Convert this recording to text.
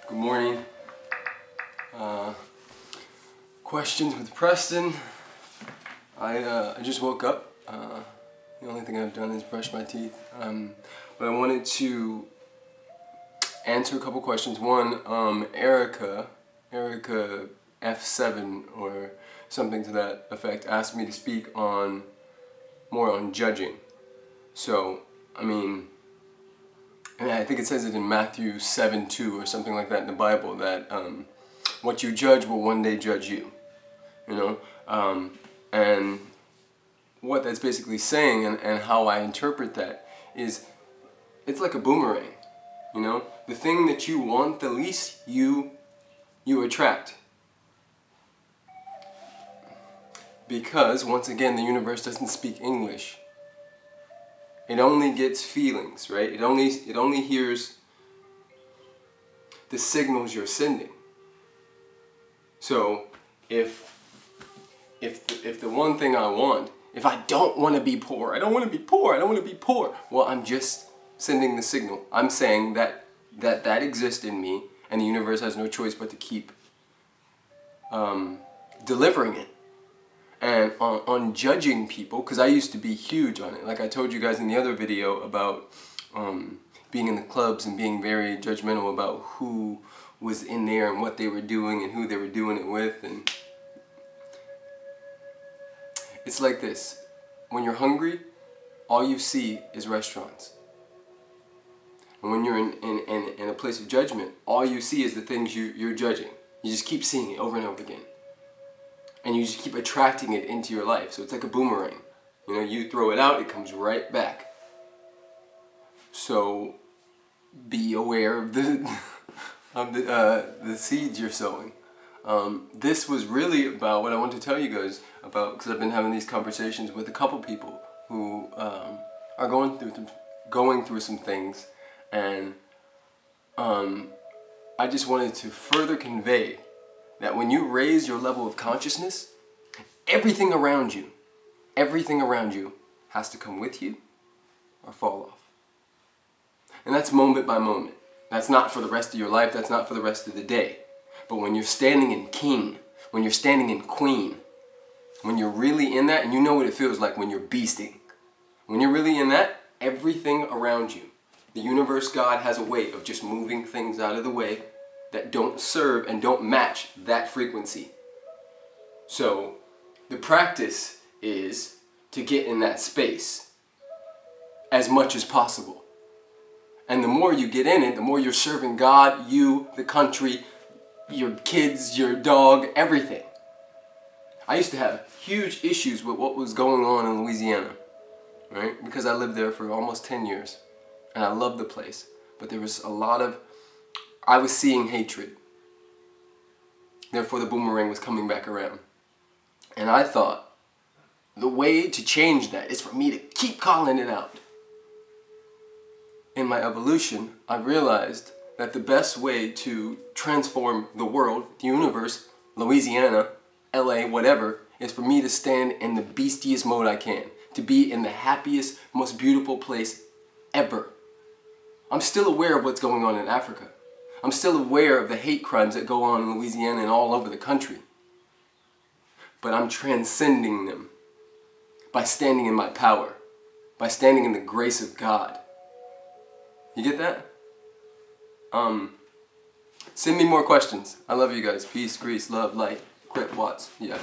Good morning. Questions with Preston. I just woke up. The only thing I've done is brush my teeth. But I wanted to answer a couple questions. One, Erica F7 or something to that effect asked me to speak more on judging. So, and I think it says it in Matthew 7:2 or something like that in the Bible, that what you judge will one day judge you. You know? And what that's basically saying, and how I interpret that, is it's like a boomerang. You know? The thing that you want the least, you attract. Because, once again, the universe doesn't speak English. It only gets feelings, right? It only hears the signals you're sending. So if the one thing I want, if I don't want to be poor, I don't want to be poor, I don't want to be poor. Well, I'm just sending the signal. I'm saying that exists in me, and the universe has no choice but to keep delivering it. And on judging people, because I used to be huge on it. Like I told you guys in the other video about being in the clubs and being very judgmental about who was in there and what they were doing and who they were doing it with. And it's like this. When you're hungry, all you see is restaurants. And when you're in a place of judgment, all you see is the things you're judging. You just keep seeing it over and over again. And you just keep attracting it into your life. So it's like a boomerang. You know, you throw it out, it comes right back. So be aware of the seeds you're sowing. This was really about what I want to tell you guys about, because I've been having these conversations with a couple people who are going through some things, and I just wanted to further convey that when you raise your level of consciousness, everything around you has to come with you or fall off. And that's moment by moment. That's not for the rest of your life, that's not for the rest of the day. But when you're standing in king, when you're standing in queen, when you're really in that, and you know what it feels like when you're beasting, when you're really in that, everything around you, the universe, God, has a way of just moving things out of the way that don't serve and don't match that frequency. So the practice is to get in that space as much as possible. And the more you get in it, the more you're serving God, you, the country, your kids, your dog, everything. I used to have huge issues with what was going on in Louisiana, right? Because I lived there for almost 10 years. And I loved the place. But there was I was seeing hatred. Therefore, the boomerang was coming back around. And I thought, the way to change that is for me to keep calling it out. In my evolution, I realized that the best way to transform the world, the universe, Louisiana, LA, whatever, is for me to stand in the beastiest mode I can. To be in the happiest, most beautiful place ever. I'm still aware of what's going on in Africa. I'm still aware of the hate crimes that go on in Louisiana and all over the country. But I'm transcending them by standing in my power, by standing in the grace of God. You get that? Send me more questions. I love you guys. Peace, grease, love, light, quit, Watts. Yeah.